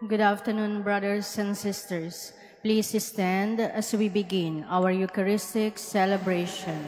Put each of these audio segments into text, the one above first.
Good afternoon, brothers and sisters. Please stand as we begin our Eucharistic celebration.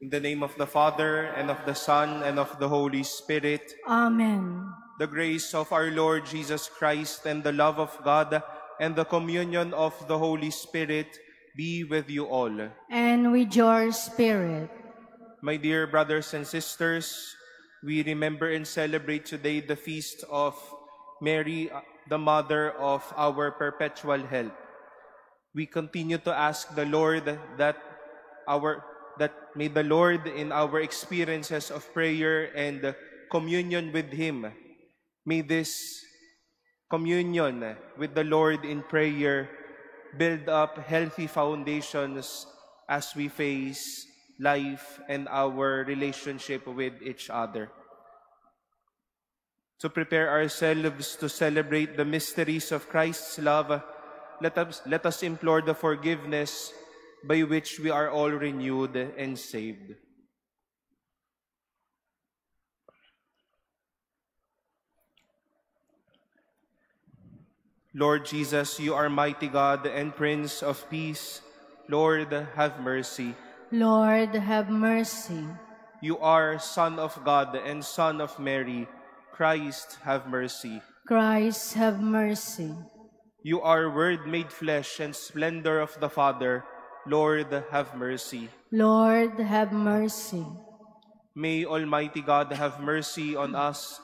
In the name of the Father, and of the Son, and of the Holy Spirit. Amen. The grace of our Lord Jesus Christ, and the love of God, and the communion of the Holy Spirit be with you all. And with your spirit. My dear brothers and sisters, we remember and celebrate today the feast of Mary, the Mother of our perpetual help. We continue to ask the Lord that may the Lord, in our experiences of prayer and communion with Him, may this communion with the Lord in prayer build up healthy foundations as we face life and our relationship with each other. To prepare ourselves to celebrate the mysteries of Christ's love, let us implore the forgiveness by which we are all renewed and saved. Lord Jesus, you are mighty God and Prince of Peace. Lord, have mercy. Lord, have mercy. You are Son of God and Son of Mary. Christ, have mercy. Christ, have mercy. You are Word made flesh and splendor of the Father. Lord, have mercy. Lord, have mercy. May Almighty God have mercy on us,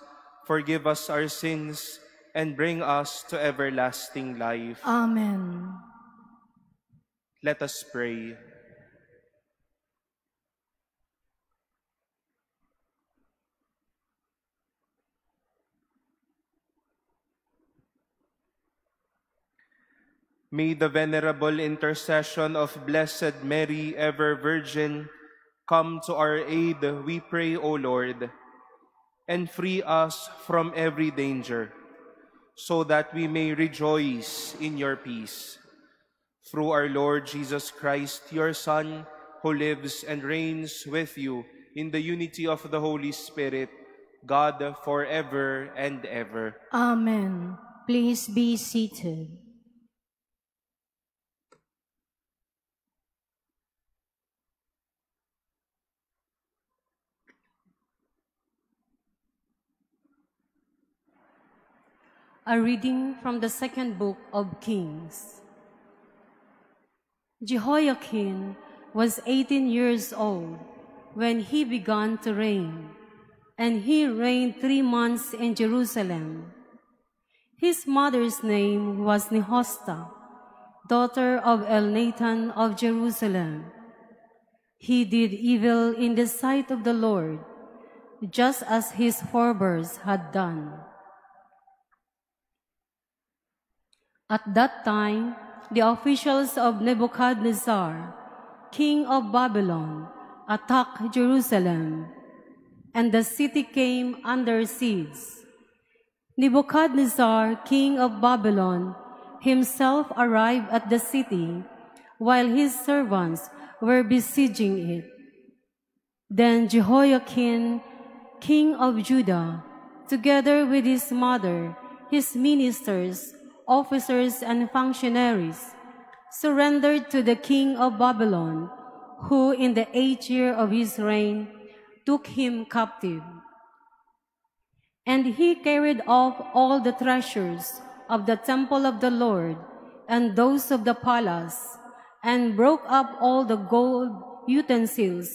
forgive us our sins, and bring us to everlasting life. Amen. Let us pray. May the venerable intercession of Blessed Mary, ever Virgin, come to our aid, we pray, O Lord, and free us from every danger, so that we may rejoice in your peace. Through our Lord Jesus Christ, your Son, who lives and reigns with you in the unity of the Holy Spirit, God, forever and ever. Amen. Please be seated. A reading from the second book of Kings. Jehoiakim was 18 years old when he began to reign, and he reigned 3 months in Jerusalem. His mother's name was Nehoshta, daughter of Elnathan of Jerusalem. He did evil in the sight of the Lord, just as his forebears had done. At that time, the officials of Nebuchadnezzar, king of Babylon, attacked Jerusalem, and the city came under siege. Nebuchadnezzar, king of Babylon, himself arrived at the city, while his servants were besieging it. Then Jehoiakim, king of Judah, together with his mother, his ministers, officers and functionaries, surrendered to the king of Babylon, who in the 8th year of his reign took him captive. And he carried off all the treasures of the temple of the Lord and those of the palace, and broke up all the gold utensils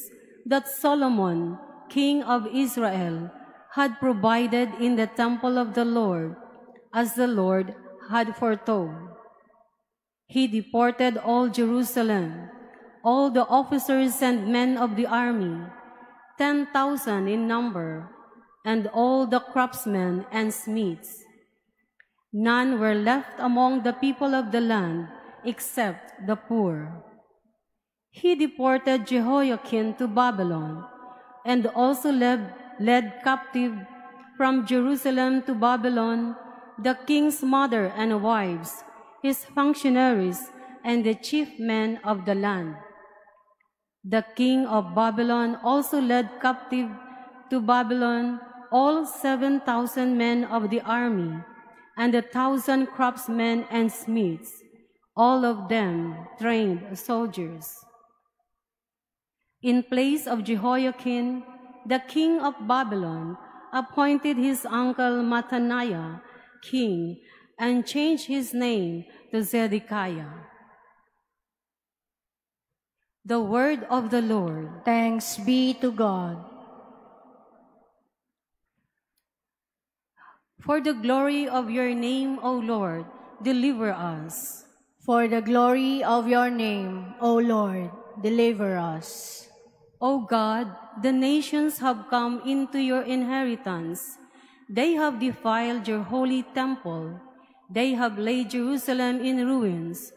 that Solomon, king of Israel, had provided in the temple of the Lord, as the Lord had foretold. He deported all Jerusalem, all the officers and men of the army, 10,000 in number, and all the craftsmen and smiths. None were left among the people of the land except the poor. He deported Jehoiakim to Babylon, and also led captive from Jerusalem to Babylon the king's mother and wives, his functionaries, and the chief men of the land. The king of Babylon also led captive to Babylon all 7,000 men of the army, and 1,000 craftsmen and smiths, all of them trained soldiers. In place of Jehoiakim, the king of Babylon appointed his uncle Mattaniah king and changed his name to Zedekiah. The word of the Lord. Thanks be to God. For the glory of your name, O Lord, deliver us. For the glory of your name, O Lord, deliver us. O God, the nations have come into your inheritance. They have defiled your holy temple. They have laid Jerusalem in ruins.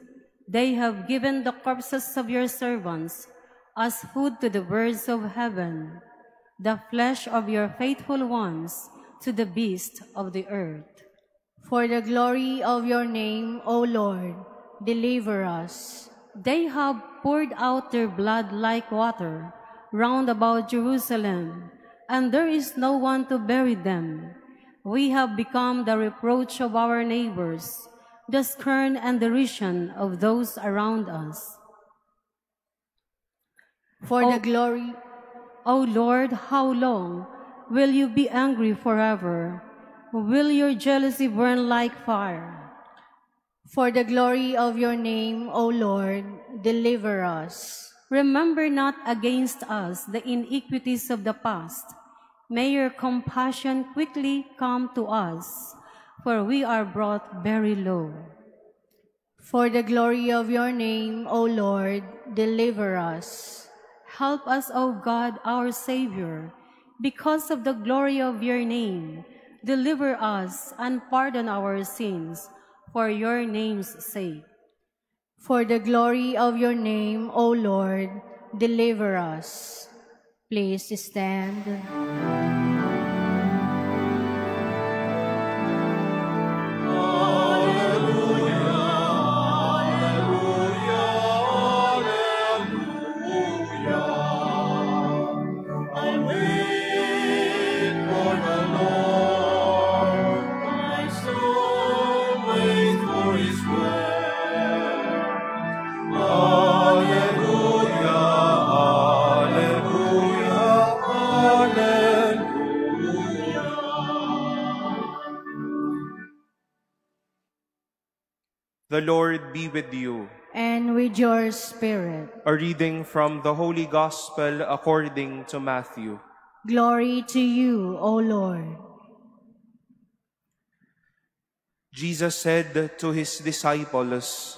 They have given the corpses of your servants as food to the birds of heaven, the flesh of your faithful ones to the beasts of the earth. For the glory of your name, O Lord, deliver us. They have poured out their blood like water round about Jerusalem, and there is no one to bury them. We have become the reproach of our neighbors, the scorn and derision of those around us. For the glory, O Lord, how long will you be angry forever? Will your jealousy burn like fire? For the glory of your name, O Lord, deliver us. Remember not against us the iniquities of the past. May your compassion quickly come to us, for we are brought very low. For the glory of your name, O Lord, deliver us. Help us, O God, our Savior, because of the glory of your name. Deliver us and pardon our sins, for your name's sake. For the glory of your name, O Lord, deliver us. Please stand. The Lord be with you. And with your spirit. A reading from the Holy Gospel according to Matthew. Glory to you, O Lord. Jesus said to his disciples,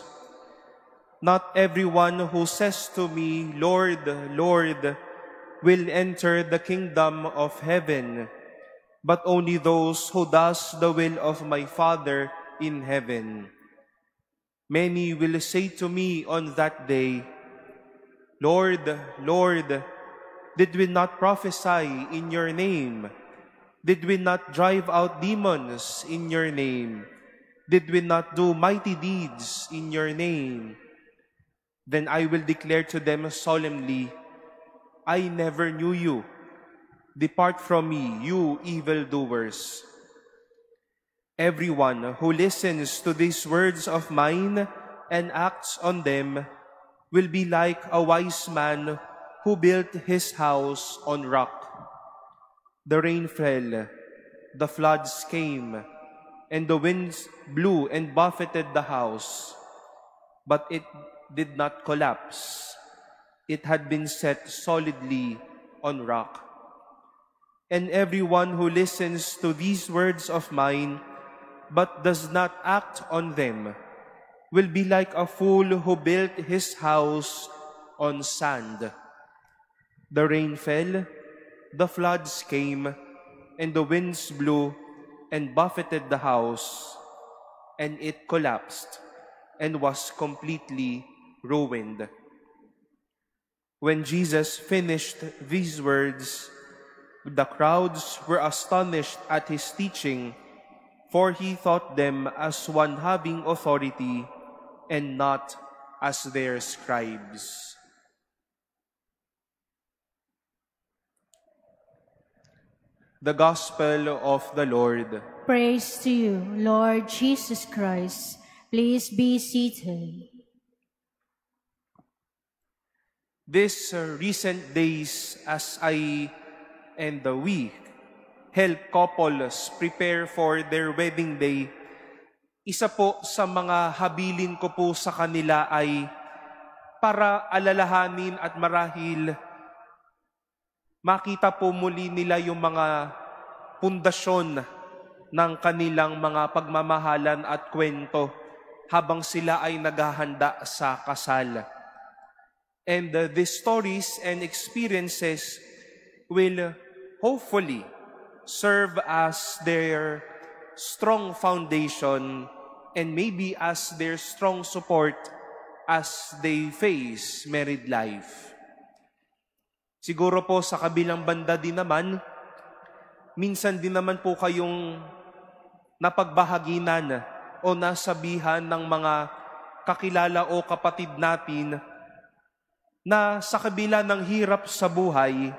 "Not everyone who says to me, 'Lord, Lord,' will enter the kingdom of heaven, but only those who does the will of my Father in heaven. Many will say to me on that day, 'Lord, Lord, did we not prophesy in your name? Did we not drive out demons in your name? Did we not do mighty deeds in your name?' Then I will declare to them solemnly, 'I never knew you. Depart from me, you evildoers.' Everyone who listens to these words of mine and acts on them will be like a wise man who built his house on rock. The rain fell, the floods came, and the winds blew and buffeted the house, but it did not collapse. It had been set solidly on rock. And everyone who listens to these words of mine but does not act on them will be like a fool who built his house on sand. The rain fell, the floods came, and the winds blew and buffeted the house, and it collapsed and was completely ruined. When Jesus finished these words, the crowds were astonished at his teaching, for he taught them as one having authority and not as their scribes. The Gospel of the Lord. Praise to you, Lord Jesus Christ. Please be seated. These recent days, as I and we help couples prepare for their wedding day, isa po sa mga habilin ko po sa kanila ay para alalahanin at marahil makita po muli nila yung mga pundasyon ng kanilang mga pagmamahalan at kwento habang sila ay naghahanda sa kasal. And these stories and experiences will hopefully serve as their strong foundation and maybe as their strong support as they face married life. Siguro po sa kabilang banda din naman, minsan din naman po kayong napagbahaginan o nasabihan ng mga kakilala o kapatid natin na sa kabila ng hirap sa buhay,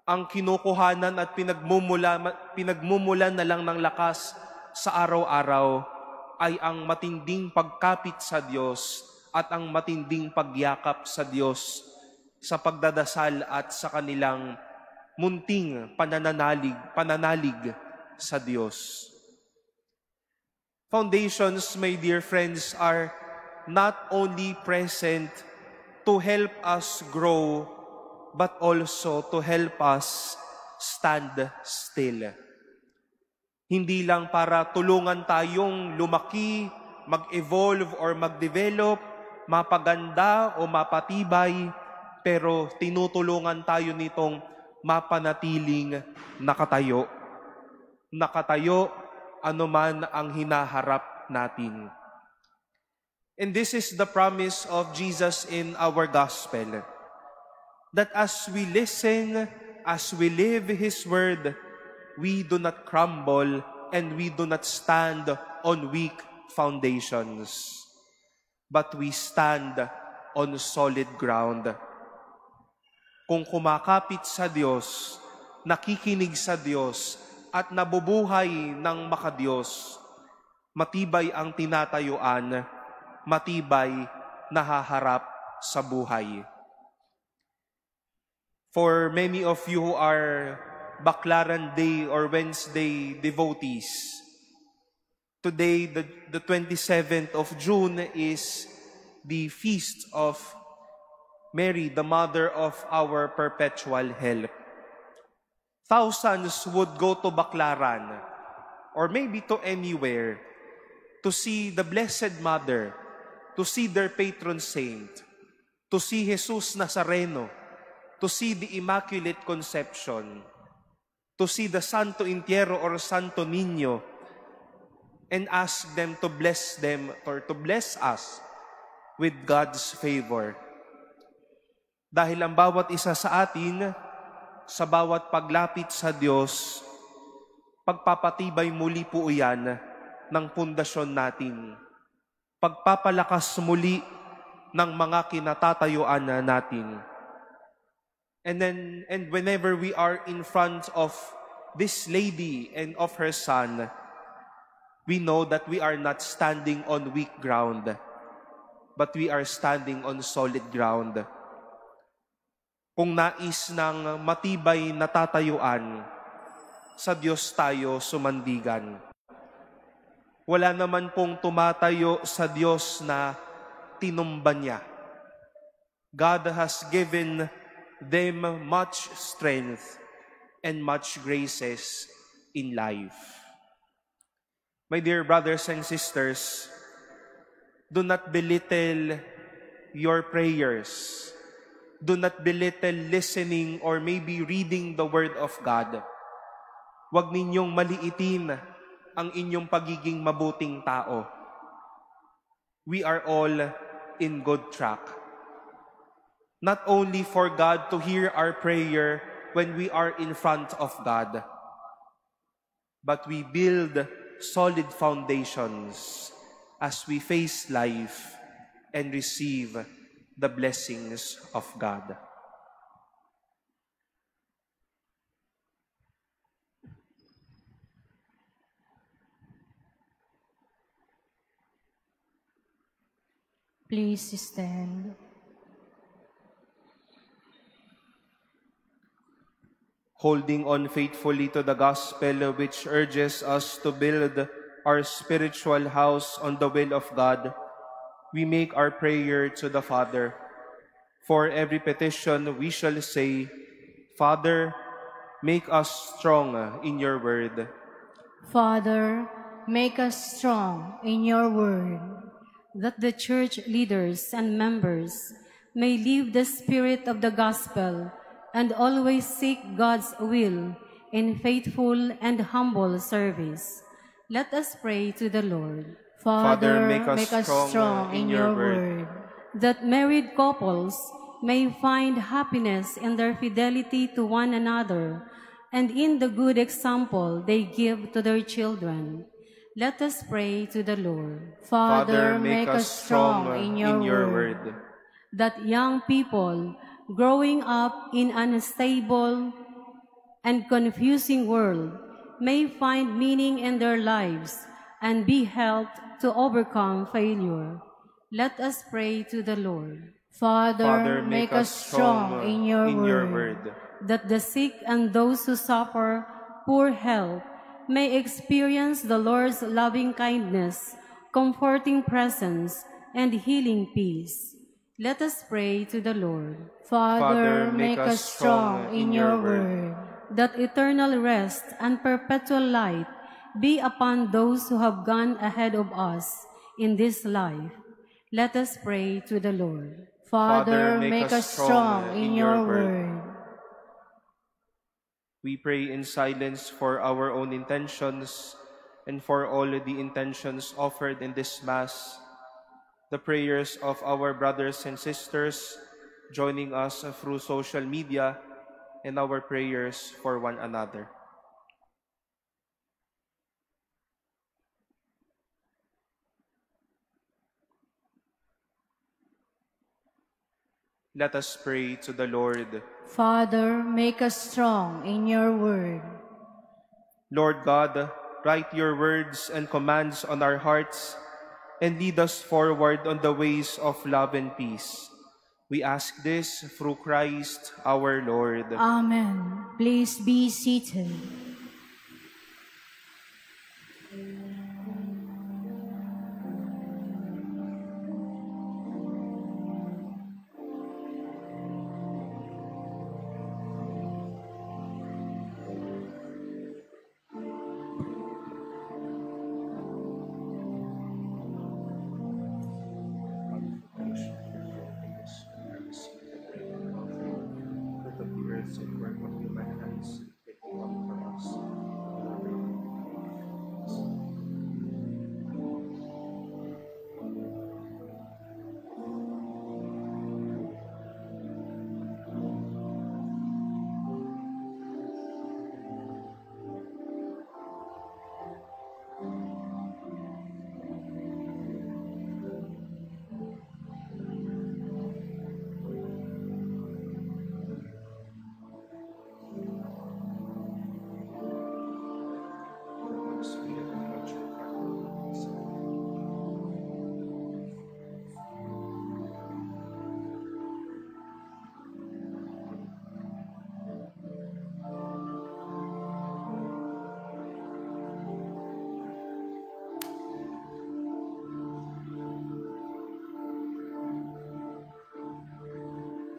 ang kinukuhanan at pinagmumulan na lang ng lakas sa araw-araw ay ang matinding pagkapit sa Diyos at ang matinding pagyakap sa Diyos sa pagdadasal at sa kanilang munting pananalig sa Diyos. Foundations, my dear friends, are not only present to help us grow, but also to help us stand still. Hindi lang para tulungan tayong lumaki, mag-evolve or mag-develop, mapaganda o mapatibay, pero tinutulungan tayo nitong mapanatiling nakatayo. Nakatayo anuman ang hinaharap natin. And this is the promise of Jesus in our gospel, that as we listen, as we live His word, we do not crumble and we do not stand on weak foundations, but we stand on solid ground. Kung kumakapit sa Diyos, nakikinig sa Diyos, at nabubuhay ng makadiyos, matibay ang tinatayuan, matibay nahaharap sa buhay. For many of you who are Baclaran Day or Wednesday devotees, today, the 27th of June, is the feast of Mary, the Mother of our perpetual help. Thousands would go to Baclaran or maybe to anywhere to see the Blessed Mother, to see their patron saint, to see Jesus Nazareno, to see the Immaculate Conception, to see the Santo Entierro or Santo Niño, and ask them to bless them or to bless us with God's favor. Dahil ang bawat isa sa atin, sa bawat paglapit sa Diyos, pagpapatibay muli po iyan ng pundasyon natin. Pagpapalakas muli ng mga kinatatayuan natin. And whenever we are in front of this lady and of her son, we know that we are not standing on weak ground, but we are standing on solid ground. Kung nais ng matibay na tatayuan, sa Diyos tayo sumandigan. Wala naman pong tumatayo sa Diyos na tinumba niya. God has given them much strength and much graces in life. My dear brothers and sisters, do not belittle your prayers. Do not belittle listening or maybe reading the Word of God. Huwag ninyong maliitin ang inyong pagiging mabuting tao. We are all in good track. Not only for God to hear our prayer when we are in front of God, but we build solid foundations as we face life and receive the blessings of God. Please stand. Holding on faithfully to the gospel which urges us to build our spiritual house on the will of God, we make our prayer to the Father. For every petition we shall say, Father, make us strong in your word. Father, make us strong in your word, that the church leaders and members may live the spirit of the gospel and always seek God's will in faithful and humble service. Let us pray to the Lord. Father, make us strong in your word, that married couples may find happiness in their fidelity to one another and in the good example they give to their children. Let us pray to the Lord. Father, make us strong in your word, that young people growing up in an unstable and confusing world may find meaning in their lives and be helped to overcome failure. Let us pray to the Lord. Father, make us strong in your word, that the sick and those who suffer poor health may experience the Lord's loving kindness, comforting presence, and healing peace. Let us pray to the Lord. Father, make us strong in your word, that eternal rest and perpetual light be upon those who have gone ahead of us in this life. Let us pray to the Lord. Father, make us strong in your word. We pray in silence for our own intentions and for all the intentions offered in this Mass, the prayers of our brothers and sisters joining us through social media, and our prayers for one another. Let us pray to the Lord. Father, make us strong in your word. Lord God, write your words and commands on our hearts and lead us forward on the ways of love and peace. We ask this through Christ our Lord. Amen. Please be seated.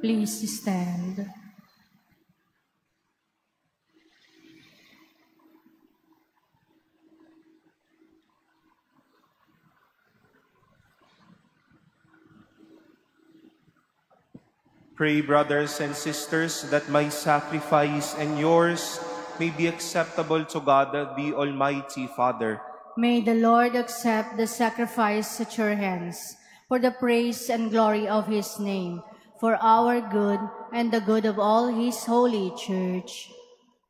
Please stand. Pray, brothers and sisters, that my sacrifice and yours may be acceptable to God, the Almighty Father. May the Lord accept the sacrifice at your hands for the praise and glory of his name, for our good and the good of all his holy church.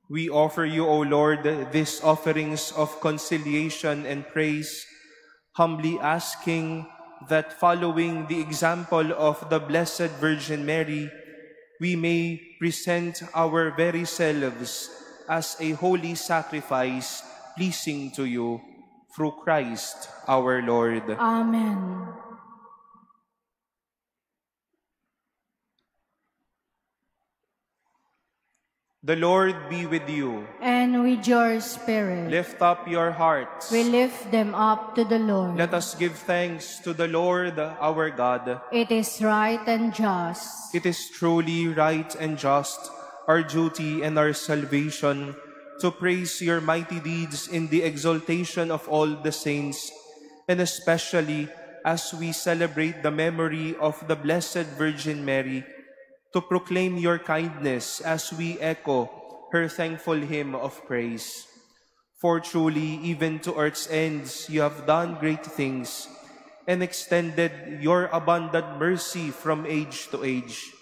We offer you, O Lord, these offerings of conciliation and praise, humbly asking that following the example of the Blessed Virgin Mary, we may present our very selves as a holy sacrifice pleasing to you, through Christ our Lord. Amen. The Lord be with you. And with your spirit. Lift up your hearts. We lift them up to the Lord. Let us give thanks to the Lord our God. It is right and just. It is truly right and just, our duty and our salvation, to praise your mighty deeds in the exaltation of all the saints, and especially as we celebrate the memory of the Blessed Virgin Mary, to proclaim your kindness as we echo her thankful hymn of praise. For truly, even to earth's ends, you have done great things, and extended your abundant mercy from age to age.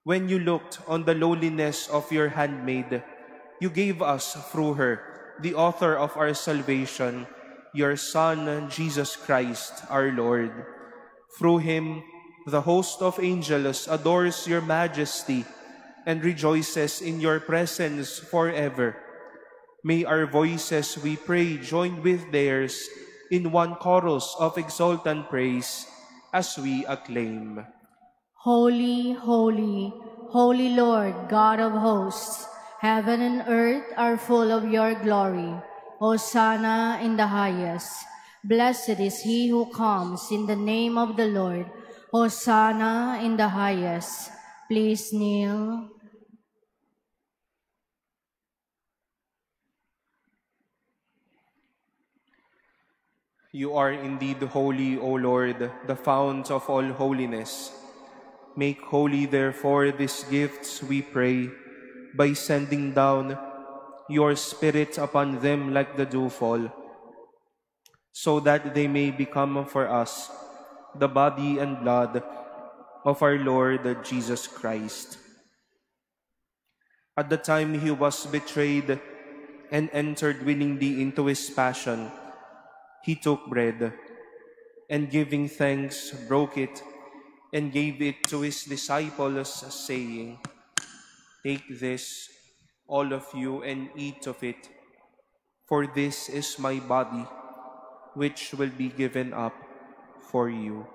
When you looked on the lowliness of your handmaid, you gave us through her, the author of our salvation, your Son, Jesus Christ, our Lord. Through him, the host of angels adores your majesty and rejoices in your presence forever. May our voices, we pray, join with theirs in one chorus of exultant praise as we acclaim. Holy, holy, holy Lord, God of hosts, heaven and earth are full of your glory. Hosanna in the highest. Blessed is he who comes in the name of the Lord. Hosanna in the highest. Please kneel. You are indeed holy, O Lord, the fount of all holiness. Make holy, therefore, these gifts, we pray, by sending down your Spirit upon them like the dewfall, so that they may become for us the body and blood of our Lord Jesus Christ. At the time he was betrayed and entered willingly into his passion, he took bread, and giving thanks, broke it, and gave it to his disciples, saying, "Take this, all of you, and eat of it, for this is my body, which will be given up for you."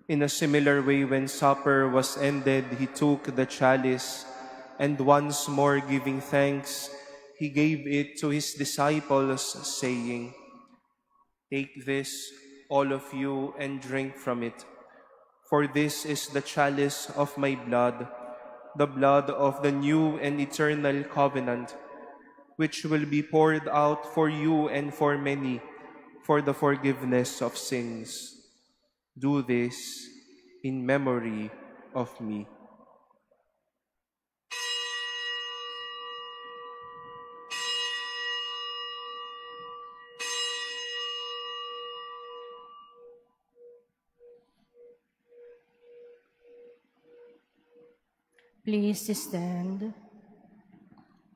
In a similar way, when supper was ended, he took the chalice, and once more giving thanks, he gave it to his disciples, saying, "Take this, all of you, and drink from it. For this is the chalice of my blood, the blood of the new and eternal covenant, which will be poured out for you and for many for the forgiveness of sins. Do this in memory of me." Please stand.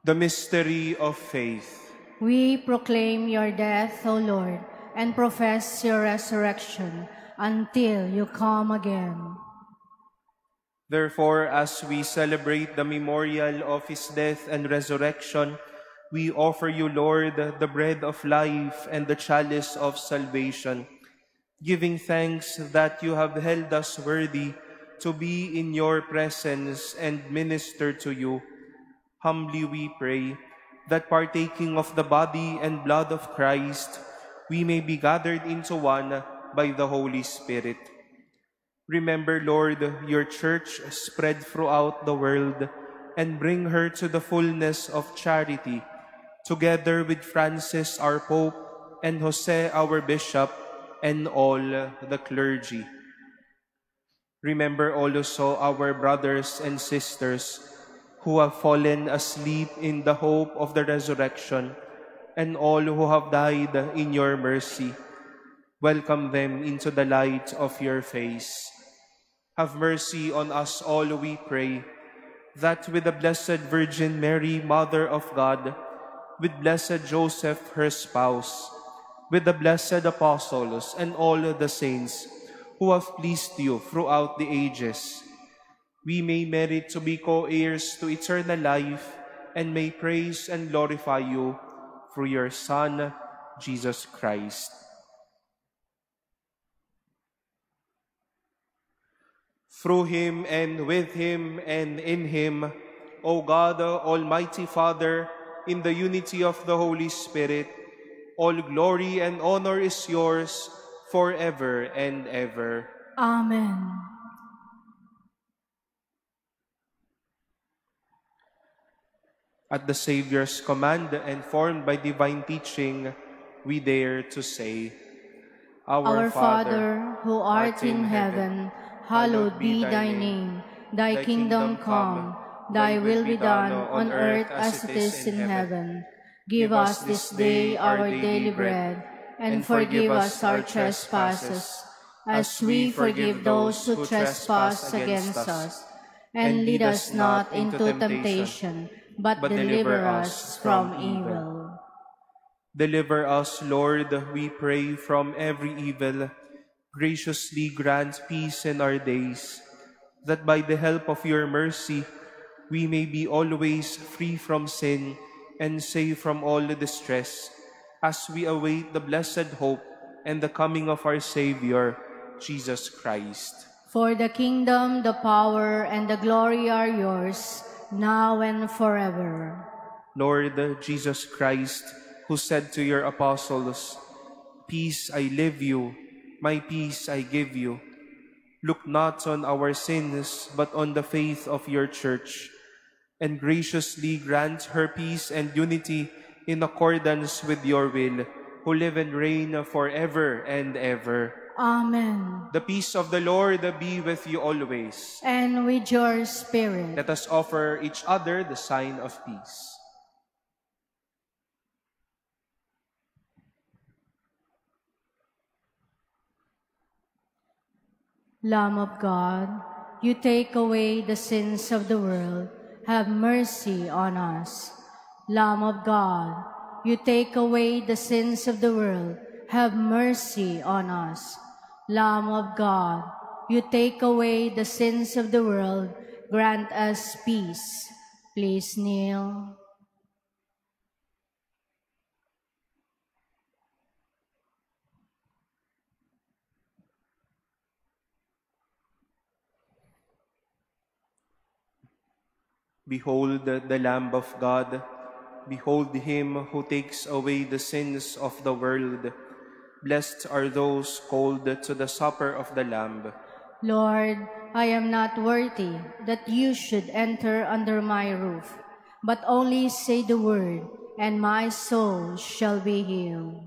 The mystery of faith. We proclaim your death, O Lord, and profess your resurrection until you come again. Therefore, as we celebrate the memorial of his death and resurrection, we offer you, Lord, the bread of life and the chalice of salvation, giving thanks that you have held us worthy to be in your presence and minister to you. Humbly we pray that partaking of the body and blood of Christ, we may be gathered into one by the Holy Spirit. Remember, Lord, your church spread throughout the world and bring her to the fullness of charity, together with Francis, our Pope, and Jose, our Bishop, and all the clergy. Remember also our brothers and sisters who have fallen asleep in the hope of the resurrection, and all who have died in your mercy. Welcome them into the light of your face. Have mercy on us all, we pray, that with the Blessed Virgin Mary, Mother of God, with Blessed Joseph, her spouse, with the blessed apostles and all the saints who have pleased you throughout the ages, we may merit to be co-heirs to eternal life and may praise and glorify you through your Son, Jesus Christ. Through him and with him and in him, O God, Almighty Father, in the unity of the Holy Spirit, all glory and honor is yours forever and ever. Amen. At the Savior's command and formed by divine teaching, we dare to say, Our Father, who art in heaven, hallowed be thy name. Thy kingdom come, thy will be done on earth as it is in heaven. Give us this day our daily bread, and forgive us our trespasses, as we forgive those who trespass against us. And lead us not into temptation, but deliver us from evil. Deliver us, Lord, we pray, from every evil. Graciously grant peace in our days, that by the help of your mercy we may be always free from sin and safe from all the distress, as we await the blessed hope and the coming of our Savior, Jesus Christ. For the kingdom, the power, and the glory are yours, now and forever. Lord Jesus Christ, who said to your apostles, "Peace I leave you, my peace I give you," look not on our sins, but on the faith of your church, and graciously grant her peace and unity in accordance with your will, who live and reign forever and ever. Amen. The peace of the Lord be with you always. And with your spirit. Let us offer each other the sign of peace. Lamb of God, you take away the sins of the world, have mercy on us. Lamb of God, you take away the sins of the world, have mercy on us. Lamb of God, you take away the sins of the world, grant us peace. Please kneel. Behold the Lamb of God. Behold him who takes away the sins of the world. Blessed are those called to the supper of the Lamb. Lord, I am not worthy that you should enter under my roof, but only say the word, and my soul shall be healed.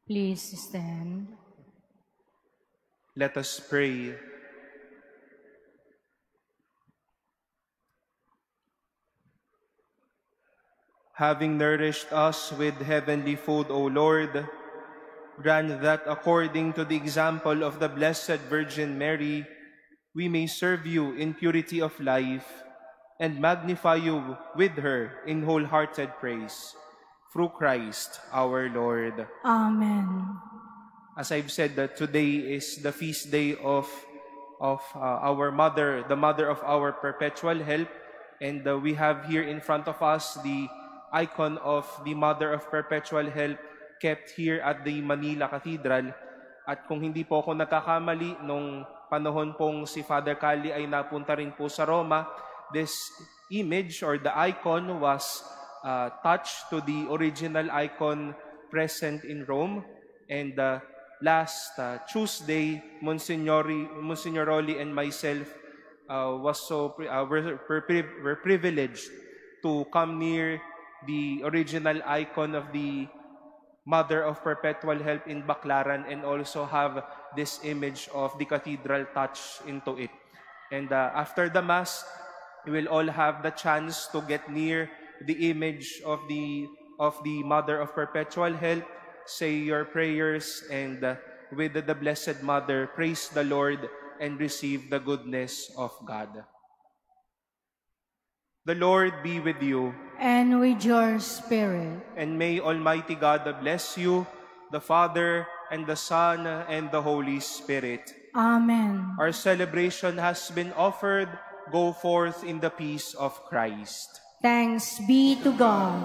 Please stand. Let us pray. Having nourished us with heavenly food, O Lord, grant that according to the example of the Blessed Virgin Mary, we may serve you in purity of life and magnify you with her in wholehearted praise. Through Christ our Lord. Amen. As I've said, that today is the feast day of our mother, the mother of our perpetual help, and we have here in front of us the icon of the Mother of Perpetual Help kept here at the Manila Cathedral. At kung hindi po ako nagkakamali, nung panahon pong si Father Cali ay napunta rin po sa Roma, this image or the icon was touched to the original icon present in Rome. And last Tuesday, Monsignor Rolly and myself were privileged to come near the original icon of the Mother of Perpetual Help in Baclaran and also have this image of the cathedral touched into it. And after the Mass, we will all have the chance to get near the image of the Mother of Perpetual Help, say your prayers, and with the Blessed Mother, praise the Lord and receive the goodness of God. The Lord be with you. And with your spirit. And may Almighty God bless you, the Father, and the Son, and the Holy Spirit. Amen. Our celebration has been offered. Go forth in the peace of Christ. Thanks be to God.